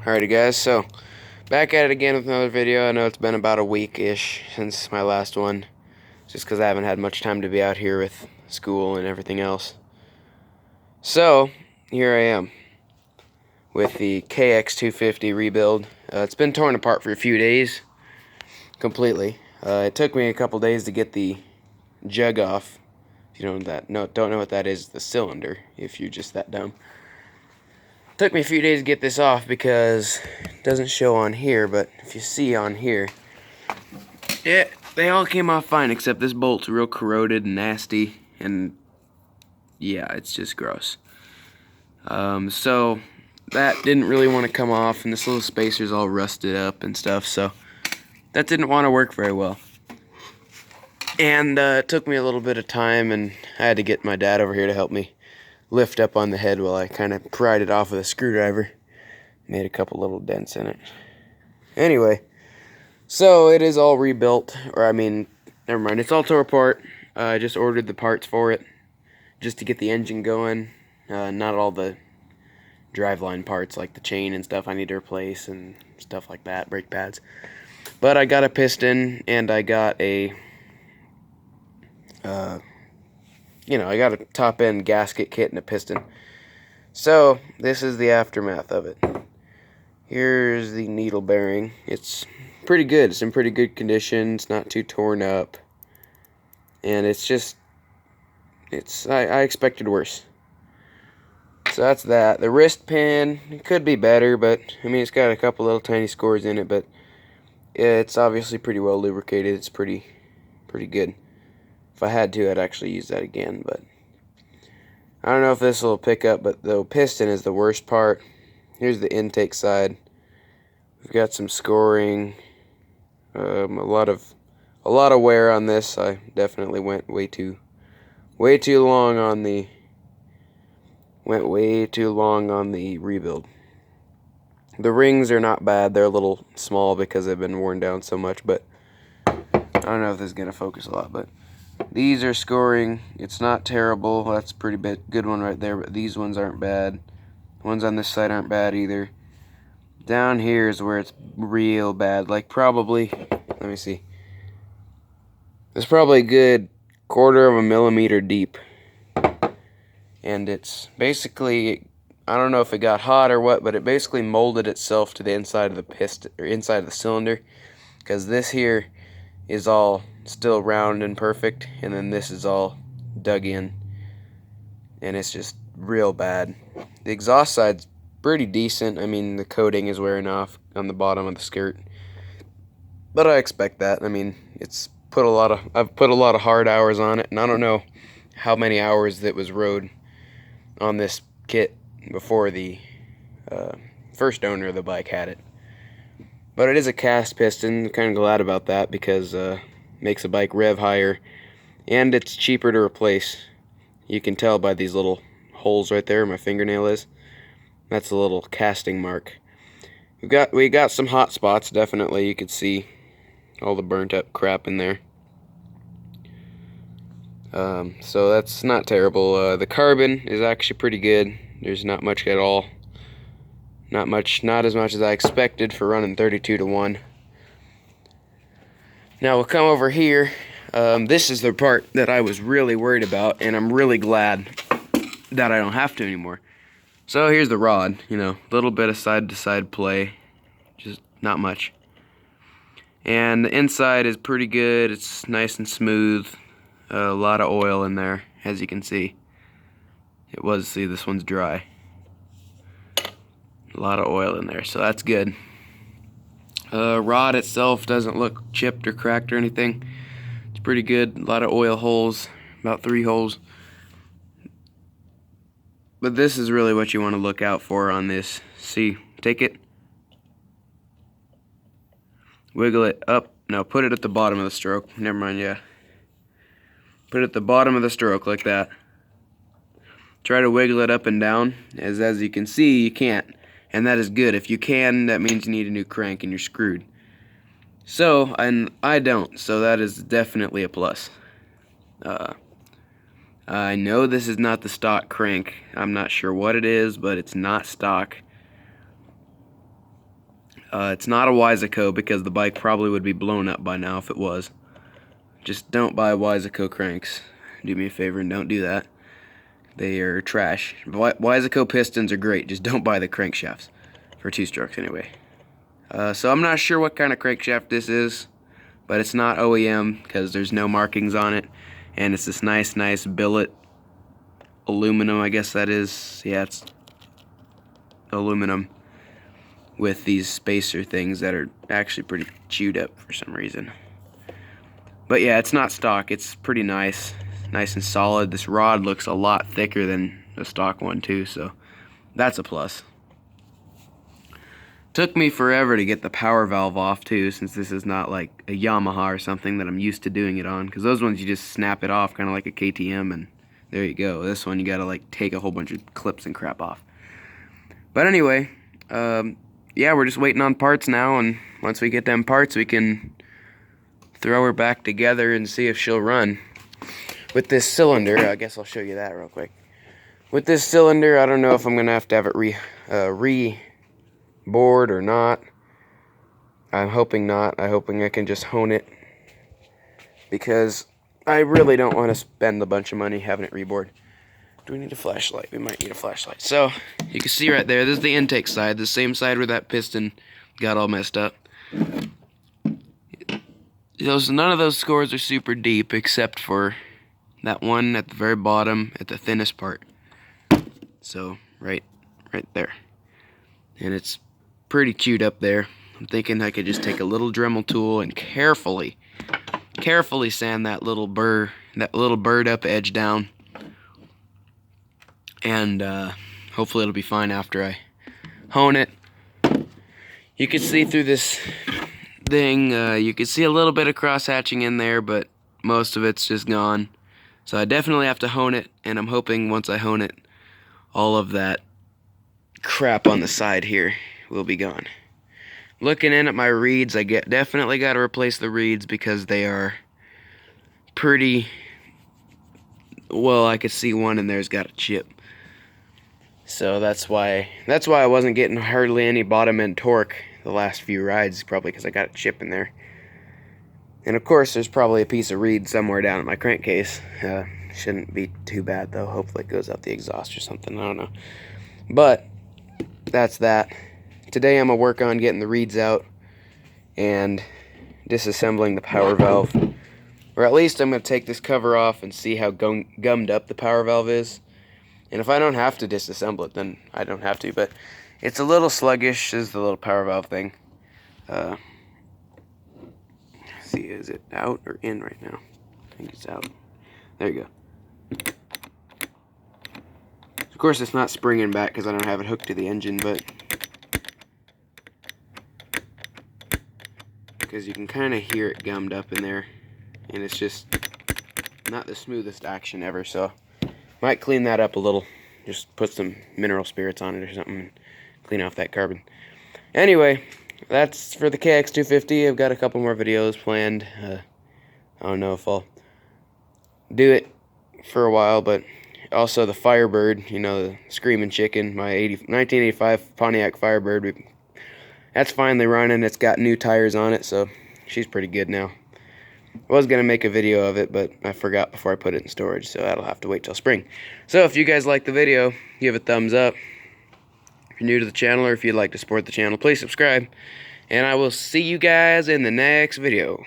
Alrighty guys, so back at it again with another video. I know it's been about a week-ish since my last one, just because I haven't had much time to be out here with school and everything else. So, here I am with the Kx250 rebuild. It's been torn apart for a few days, completely. It took me a couple days to get the jug off. If you don't know what that is, the cylinder, if you're just that dumb. Took me a few days to get this off because it doesn't show on here, but if you see on here, yeah, they all came off fine except this bolt's real corroded and nasty, and yeah, it's just gross. So that didn't really want to come off, and this little spacer's all rusted up and stuff, so that didn't want to work very well. And it took me a little bit of time, and I had to get my dad over here to help me lift up on the head while I kind of pried it off with a screwdriver. Made a couple little dents in it. Anyway, so it is all rebuilt, or I mean, never mind, it's all tore apart. I just ordered the parts for it, just to get the engine going. Not all the driveline parts, like the chain and stuff I need to replace and stuff like that, brake pads. But I got a piston, and I got a I got a top-end gasket kit and a piston. So, this is the aftermath of it. Here's the needle bearing. It's pretty good. It's in pretty good condition. It's not too torn up. And it's just, I expected worse. So that's that. The wrist pin, it could be better, but, I mean, it's got a couple little tiny scores in it, but it's obviously pretty well lubricated. It's pretty good. If I had to, I'd actually use that again, but I don't know if this will pick up, but the piston is the worst part. Here's the intake side. We've got some scoring, a lot of wear on this. I definitely went way too long on the rebuild. The rings are not bad. They're a little small because they've been worn down so much, but I don't know if this is gonna focus a lot, but these are scoring. It's not terrible. That's a pretty good one right there, but these ones aren't bad. The ones on this side aren't bad either. Down here is where it's real bad. Like probably, let me see. It's probably a good 1/4 millimeter deep. And it's basically, I don't know if it got hot or what, but it basically molded itself to the inside of the piston, or inside of the cylinder. Because this here is all still round and perfect, and then this is all dug in, and it's just real bad. The exhaust side's pretty decent. I mean, the coating is wearing off on the bottom of the skirt, but I expect that. I mean, I've put a lot of hard hours on it, and I don't know how many hours that was rode on this kit before the first owner of the bike had it. But it is a cast piston. Kind of glad about that because makes a bike rev higher, and it's cheaper to replace. You can tell by these little holes right there where my fingernail is. That's a little casting mark. We got some hot spots, definitely. You could see all the burnt up crap in there. So that's not terrible. The carbon is actually pretty good. There's not much at all. Not as much as I expected for running 32-to-1. Now we'll come over here. This is the part that I was really worried about, and I'm really glad that I don't have to anymore. So here's the rod, a little bit of side-to-side play, just not much. And the inside is pretty good. It's nice and smooth. A lot of oil in there, as you can see. See, this one's dry. A lot of oil in there, so that's good. Rod itself doesn't look chipped or cracked or anything. It's pretty good. A lot of oil holes, about 3 holes. But this is really what you want to look out for on this. See, take it, wiggle it up. No, put it at the bottom of the stroke. Never mind, yeah. Put it at the bottom of the stroke like that. Try to wiggle it up and down. As you can see, you can't. And that is good. If you can, that means you need a new crank and you're screwed. So, and I don't, so that is definitely a plus. I know this is not the stock crank. I'm not sure what it is, but it's not stock. It's not a Wiseco because the bike probably would be blown up by now if it was. Just don't buy Wiseco cranks. Do me a favor and don't do that. They are trash. Wiseco pistons are great, just don't buy the crankshafts. For 2-strokes anyway. So I'm not sure what kind of crankshaft this is, but it's not OEM because there's no markings on it. And it's this nice billet aluminum, I guess that is. Yeah, it's aluminum with these spacer things that are actually pretty chewed up for some reason. But yeah, it's not stock. It's pretty nice and solid. This rod looks a lot thicker than the stock one too, so that's a plus. Took me forever to get the power valve off too, since this is not like a Yamaha or something that I'm used to doing it on, because those ones you just snap it off kind of like a KTM and there you go. This one you gotta like take a whole bunch of clips and crap off. But anyway, yeah, we're just waiting on parts now, and once we get them parts we can throw her back together and see if she'll run. With this cylinder, I guess I'll show you that real quick. With this cylinder, I don't know if I'm gonna have to have it re-bored or not. I'm hoping not. I'm hoping I can just hone it, because I really don't want to spend a bunch of money having it rebored. Do we need a flashlight? We might need a flashlight. So, you can see right there, this is the intake side, the same side where that piston got all messed up. None of those scores are super deep except for that one at the very bottom at the thinnest part. So, right there. And it's pretty chewed up there. I'm thinking I could just take a little Dremel tool and carefully sand that little bird up edge down. And hopefully it'll be fine after I hone it. You can see through this thing, you can see a little bit of cross hatching in there, but most of it's just gone. So I definitely have to hone it, and I'm hoping once I hone it, all of that crap on the side here will be gone. Looking in at my reeds, I definitely got to replace the reeds because they are pretty, well, I could see one in there's got a chip. So that's why I wasn't getting hardly any bottom end torque the last few rides, probably because I got a chip in there. And of course there's probably a piece of reed somewhere down at my crankcase. Shouldn't be too bad though. Hopefully it goes out the exhaust or something, I don't know. But that's that. Today I'm gonna work on getting the reeds out and disassembling the power valve. Or at least I'm gonna take this cover off and see how gummed up the power valve is. And if I don't have to disassemble it, then I don't have to. But it's a little sluggish, is the little power valve thing. See, is it out or in right now? I think it's out. There you go. Of course, it's not springing back because I don't have it hooked to the engine, but because you can kind of hear it gummed up in there, and it's just not the smoothest action ever. So might clean that up a little. Just put some mineral spirits on it or something and clean off that carbon. Anyway, that's for the Kx250. I've got a couple more videos planned. I don't know if I'll do it for a while, but also the Firebird, you know, the Screaming Chicken, my 1985 Pontiac Firebird. That's finally running. It's got new tires on it, so she's pretty good now. I was going to make a video of it, but I forgot before I put it in storage, so that'll have to wait till spring. So if you guys like the video, give a thumbs up. If you're new to the channel or if you'd like to support the channel, please subscribe. And I will see you guys in the next video.